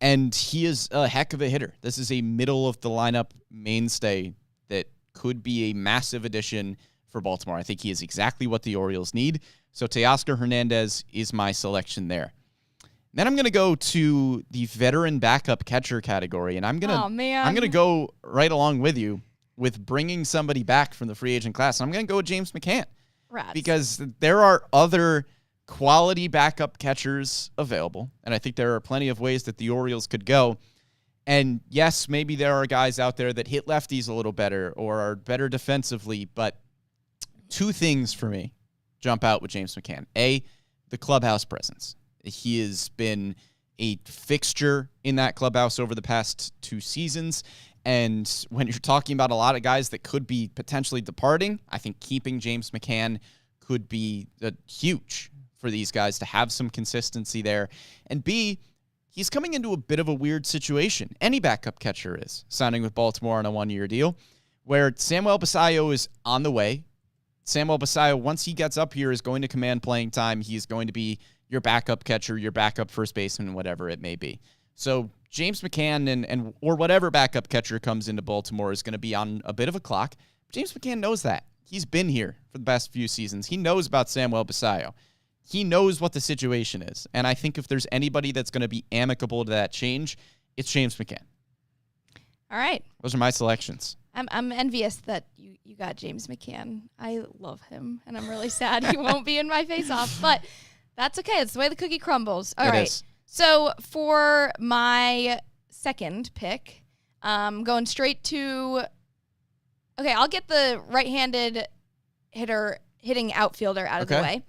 And he is a heck of a hitter. This is a middle-of-the-lineup mainstay that could be a massive addition for Baltimore. I think he is exactly what the Orioles need. So Teoscar Hernandez is my selection there. Then I'm going to go to the veteran backup catcher category, and I'm going to go right along with you with bringing somebody back from the free agent class. I'm going to go with James McCann. Rats. Because there are other quality backup catchers available, and I think there are plenty of ways that the Orioles could go. And yes, maybe there are guys out there that hit lefties a little better or are better defensively, but two things for me jump out with James McCann. A, the clubhouse presence. He has been a fixture in that clubhouse over the past 2 seasons. And when you're talking about a lot of guys that could be potentially departing, I think keeping James McCann could be huge for these guys to have some consistency there. And B, he's coming into a bit of a weird situation. Any backup catcher is signing with Baltimore on a 1-year deal, where Samuel Basallo is on the way. Samuel Basallo, once he gets up here, is going to command playing time. He's going to be your backup catcher, your backup first baseman, whatever it may be. So James McCann and or whatever backup catcher comes into Baltimore is going to be on a bit of a clock. James McCann knows that. He's been here for the past few seasons. He knows about Samuel Basallo. He knows what the situation is. And I think if there's anybody that's going to be amicable to that change, it's James McCann. All right. Those are my selections. I'm envious that you got James McCann. I love him, and I'm really sad he won't be in my face-off. But that's okay. It's the way the cookie crumbles. All right. So for my second pick, going straight to – okay, I'll get the right-handed hitting outfielder out of the way.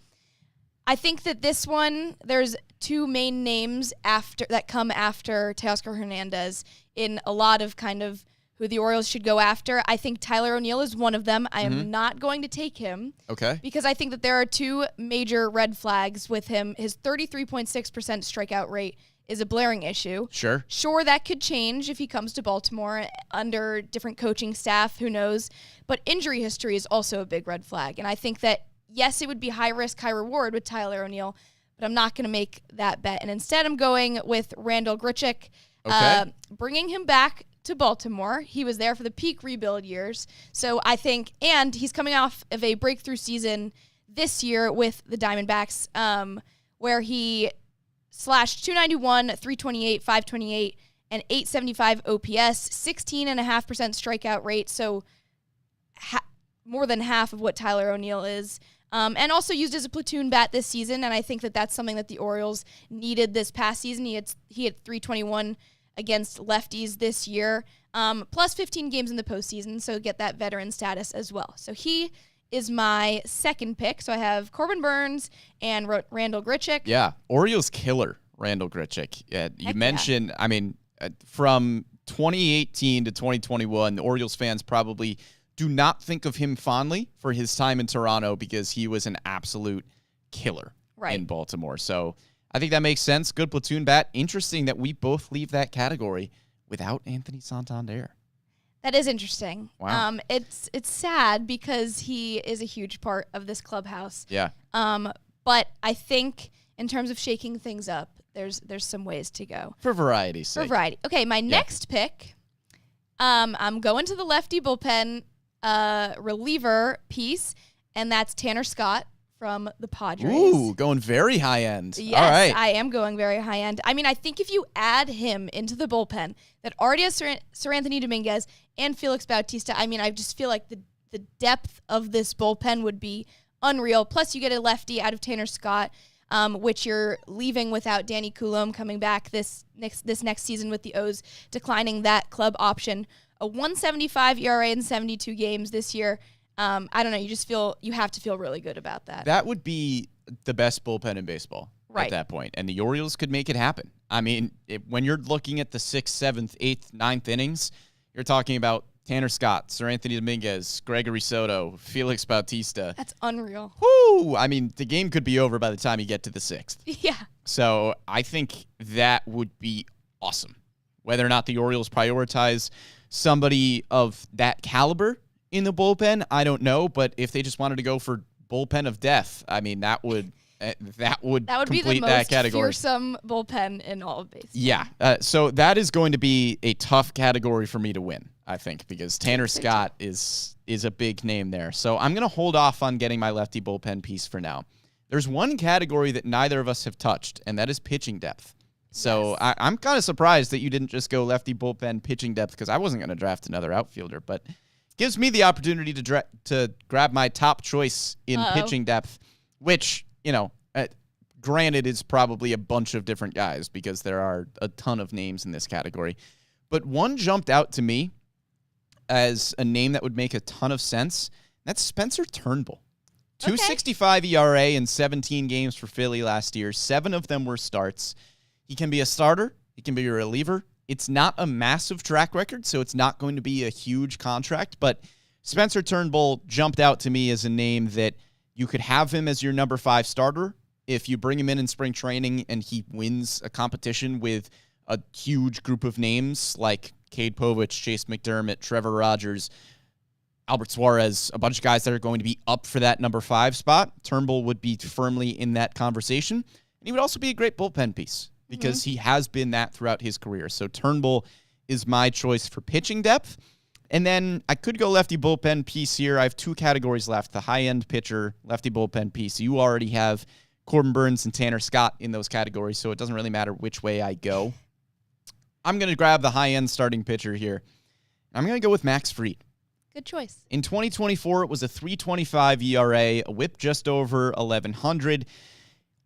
I think that this one, there's 2 main names that come after Teoscar Hernandez in a lot of kind of who the Orioles should go after. I think Tyler O'Neill is one of them. I am not going to take him. Okay. Because I think that there are 2 major red flags with him. His 33.6% strikeout rate is a blaring issue. Sure, that could change if he comes to Baltimore under different coaching staff. Who knows? But injury history is also a big red flag. And I think that, yes, it would be high risk, high reward with Tyler O'Neill, but I'm not going to make that bet. And instead, I'm going with Randall Grichuk, bringing him back to Baltimore. He was there for the peak rebuild years. So I think, and he's coming off of a breakthrough season this year with the Diamondbacks, where he slashed 291, 328, 528, and 875 OPS, 16.5% strikeout rate. So more than half of what Tyler O'Neill is. And also used as a platoon bat this season, and I think that that's something that the Orioles needed this past season. He had 321 against lefties this year, plus 15 games in the postseason, so get that veteran status as well. So he is my second pick. So I have Corbin Burns and Randall Grichuk. Yeah, Orioles killer, Randall Grichuk. You mentioned, I mean, from 2018 to 2021, the Orioles fans probably do not think of him fondly for his time in Toronto because he was an absolute killer in Baltimore. So I think that makes sense. Good platoon bat. Interesting that we both leave that category without Anthony Santander. That is interesting. Wow. It's sad because he is a huge part of this clubhouse. Yeah. But I think in terms of shaking things up, there's some ways to go. For variety's sake. For variety. Okay, my next pick, I'm going to the lefty bullpen reliever piece, and that's Tanner Scott from the Padres. Ooh, going very high end. Yes, all right. I am going very high end. I mean, I think if you add him into the bullpen that already has Sir Anthony Dominguez and Felix Bautista, I mean, I just feel like the depth of this bullpen would be unreal. Plus, you get a lefty out of Tanner Scott, which you're leaving without Danny Coulomb coming back this next season with the O's declining that club option. A 1.75 ERA in 72 games this year. I don't know. You have to feel really good about that. That would be the best bullpen in baseball at that point, and the Orioles could make it happen. I mean, when you're looking at the 6th, 7th, 8th, 9th innings, you're talking about Tanner Scott, Sir Anthony Dominguez, Gregory Soto, Felix Bautista. That's unreal. Whoo! I mean, the game could be over by the time you get to the 6th. Yeah. So I think that would be awesome. Whether or not the Orioles prioritize somebody of that caliber in the bullpen, I don't know. But if they just wanted to go for bullpen of death, I mean, that would complete be the that most category. Fearsome bullpen in all of baseball. Yeah. So that is going to be a tough category for me to win, I think, because Tanner Scott is a big name there. So I'm going to hold off on getting my lefty bullpen piece for now. There's one category that neither of us have touched, and that is pitching depth. So I'm kind of surprised that you didn't just go lefty bullpen pitching depth, because I wasn't going to draft another outfielder, but it gives me the opportunity to grab my top choice in pitching depth, which, granted is probably a bunch of different guys because there are a ton of names in this category. But one jumped out to me as a name that would make a ton of sense. That's Spencer Turnbull. 2.65 ERA in 17 games for Philly last year. 7 of them were starts. He can be a starter. He can be a reliever. It's not a massive track record, so it's not going to be a huge contract. But Spencer Turnbull jumped out to me as a name that you could have him as your number 5 starter if you bring him in spring training and he wins a competition with a huge group of names like Cade Povich, Chase McDermott, Trevor Rogers, Albert Suarez, a bunch of guys that are going to be up for that number 5 spot. Turnbull would be firmly in that conversation. And he would also be a great bullpen piece because he has been that throughout his career. So Turnbull is my choice for pitching depth. And then I could go lefty bullpen piece here. I have 2 categories left, the high-end pitcher, lefty bullpen piece. You already have Corbin Burnes and Tanner Scott in those categories, so it doesn't really matter which way I go. I'm going to grab the high-end starting pitcher here. I'm going to go with Max Fried. Good choice. In 2024, it was a 3.25 ERA, a whip just over 1,100.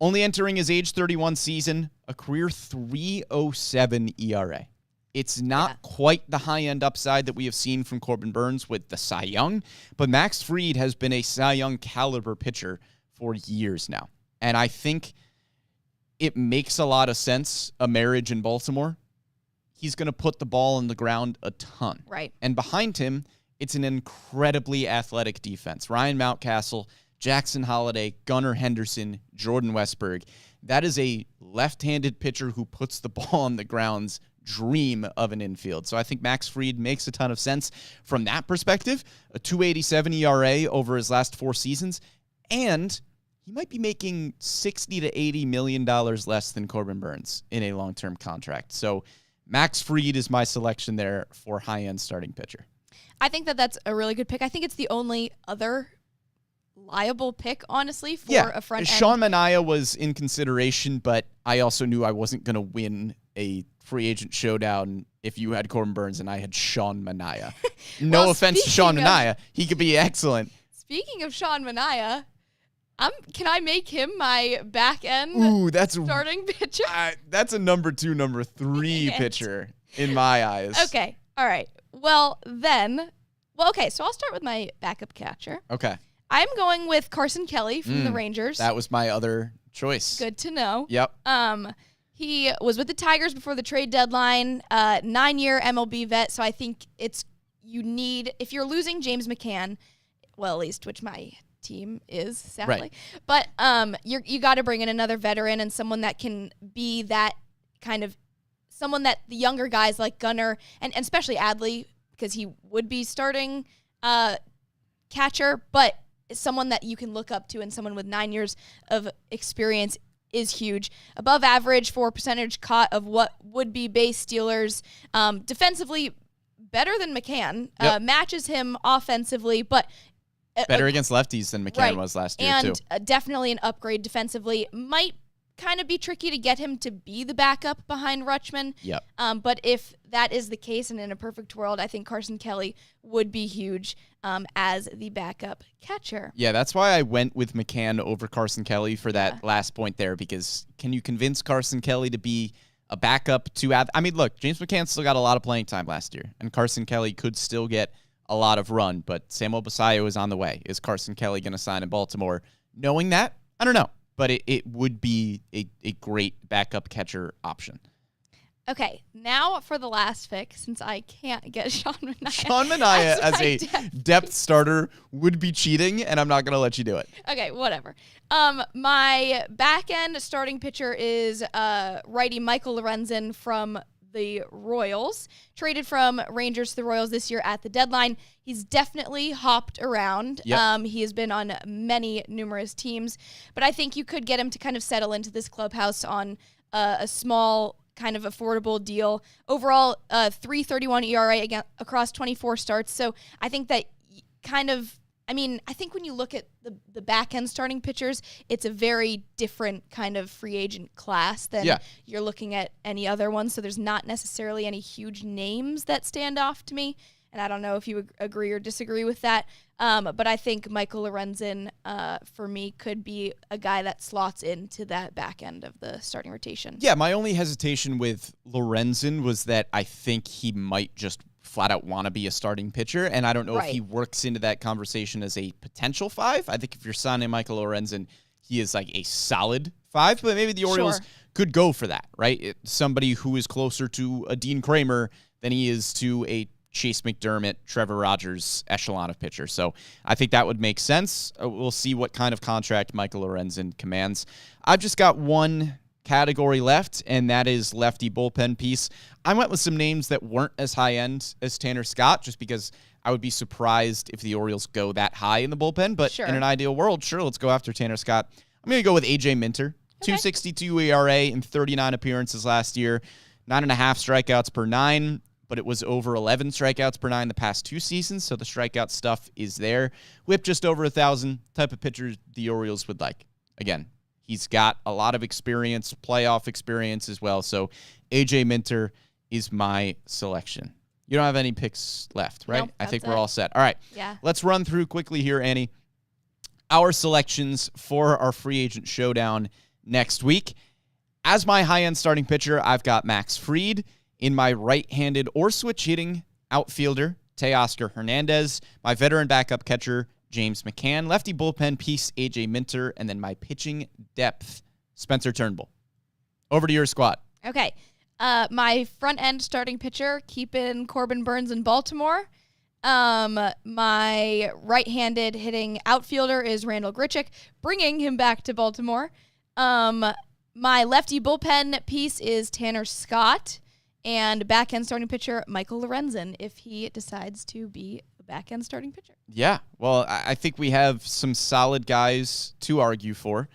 Only entering his age 31 season, a career 3.07 ERA. It's not quite the high-end upside that we have seen from Corbin Burnes with the Cy Young, but Max Fried has been a Cy Young caliber pitcher for years now. And I think it makes a lot of sense, a marriage in Baltimore. He's going to put the ball on the ground a ton. Right. And behind him, it's an incredibly athletic defense. Ryan Mountcastle, Jackson Holliday, Gunnar Henderson, Jordan Westberg. That is a left-handed pitcher who puts the ball on the ground's dream of an infield. So I think Max Fried makes a ton of sense from that perspective. A 2.87 ERA over his last 4 seasons. And he might be making $60 to $80 million less than Corbin Burnes in a long-term contract. So Max Fried is my selection there for high-end starting pitcher. I think that's a really good pick. I think it's the only other liable pick, honestly, for a front end. Sean Manaea was in consideration, but I also knew I wasn't going to win a free agent showdown if you had Corbin Burnes and I had Sean Manaea. No offense to Sean Manaea. He could be excellent. Speaking of Sean Manaea, can I make him my back end starting pitcher? That's a number 2, number 3 pitcher in my eyes. Okay. All right. Okay, so I'll start with my backup catcher. Okay. I'm going with Carson Kelly from the Rangers. That was my other choice. Good to know. Yep. He was with the Tigers before the trade deadline, 9-year MLB vet, so I think if you're losing James McCann, well, at least, which my team is, sadly. Right. But you got to bring in another veteran and someone that can be that kind of someone that the younger guys like Gunnar and especially Adley, because he would be starting catcher, but someone that you can look up to and someone with 9 years of experience is huge. Above average for percentage caught of what would be base stealers. Defensively, better than McCann. Matches him offensively, but better against lefties than McCann was last year, too. And definitely an upgrade defensively. Might kind of be tricky to get him to be the backup behind Rutschman. Yep. But if that is the case, and in a perfect world, I think Carson Kelly would be huge as the backup catcher. Yeah, that's why I went with McCann over Carson Kelly for that last point there, because can you convince Carson Kelly to be a backup to I mean, look, James McCann still got a lot of playing time last year, and Carson Kelly could still get a lot of run, but Samuel Basallo is on the way. Is Carson Kelly going to sign in Baltimore? Knowing that, I don't know. But it would be a great backup catcher option. Okay, now for the last pick, since I can't get Sean Manaea. Sean Manaea as a depth starter would be cheating, and I'm not going to let you do it. Okay, whatever. My back-end starting pitcher is righty Michael Lorenzen from the Royals. Traded from Rangers to the Royals this year at the deadline. He's definitely hopped around. Yep. He has been on numerous teams. But I think you could get him to kind of settle into this clubhouse on a small, kind of affordable deal. Overall, 3.31 ERA across 24 starts. So I think that kind of I mean, I think when you look at the back end starting pitchers, it's a very different kind of free agent class than you're looking at any other one. So there's not necessarily any huge names that stand off to me. And I don't know if you agree or disagree with that. But I think Michael Lorenzen, for me, could be a guy that slots into that back end of the starting rotation. Yeah, my only hesitation with Lorenzen was that I think he might just flat out want to be a starting pitcher, and I don't know if he works into that conversation as a potential 5. I think if you're signing Michael Lorenzen, he is like a solid 5, but maybe the Orioles could go for that, right? Somebody who is closer to a Dean Kramer than he is to a Chase McDermott, Trevor Rogers echelon of pitcher. So I think that would make sense. We'll see what kind of contract Michael Lorenzen commands. I've just got one category left, and that is lefty bullpen piece. I went with some names that weren't as high end as Tanner Scott, just because I would be surprised if the Orioles go that high in the bullpen. But in an ideal world, let's go after Tanner Scott. I'm going to go with AJ Minter. 2.62 ERA in 39 appearances last year, 9.5 strikeouts per 9. But it was over 11 strikeouts per 9 the past 2 seasons, so the strikeout stuff is there. Whip just over 1,000, type of pitcher the Orioles would like. Again, he's got a lot of experience, playoff experience as well, so AJ Minter is my selection. You don't have any picks left, right? Nope, I think we're all set. All right, let's run through quickly here, Annie. Our selections for our free agent showdown next week. As my high-end starting pitcher, I've got Max Fried. In my right-handed or switch-hitting outfielder, Teoscar Hernandez. My veteran backup catcher, James McCann. Lefty bullpen piece, A.J. Minter. And then my pitching depth, Spencer Turnbull. Over to your squad. Okay. My front-end starting pitcher, keeping Corbin Burns in Baltimore. My right-handed hitting outfielder is Randall Grichuk, bringing him back to Baltimore. My lefty bullpen piece is Tanner Scott. And back-end starting pitcher, Michael Lorenzen, if he decides to be a back-end starting pitcher. Yeah, well, I think we have some solid guys to argue for.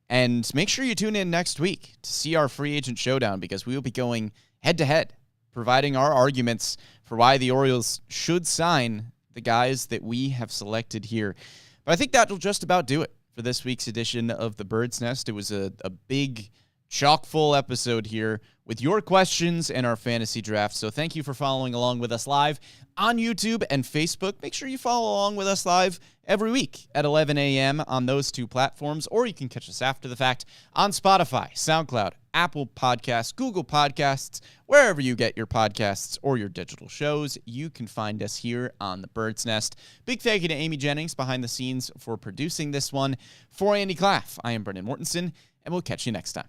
And make sure you tune in next week to see our free agent showdown, because we will be going head-to-head, providing our arguments for why the Orioles should sign the guys that we have selected here. But I think that will just about do it for this week's edition of The Bird's Nest. It was a big, chock-full episode here with your questions and our fantasy draft. So thank you for following along with us live on YouTube and Facebook. Make sure you follow along with us live every week at 11 a.m. on those 2 platforms, or you can catch us after the fact on Spotify, SoundCloud, Apple Podcasts, Google Podcasts, wherever you get your podcasts or your digital shows. You can find us here on The Bird's Nest. Big thank you to Amy Jennings behind the scenes for producing this one. For Annie Klaff, I am Brendan Mortensen, and we'll catch you next time.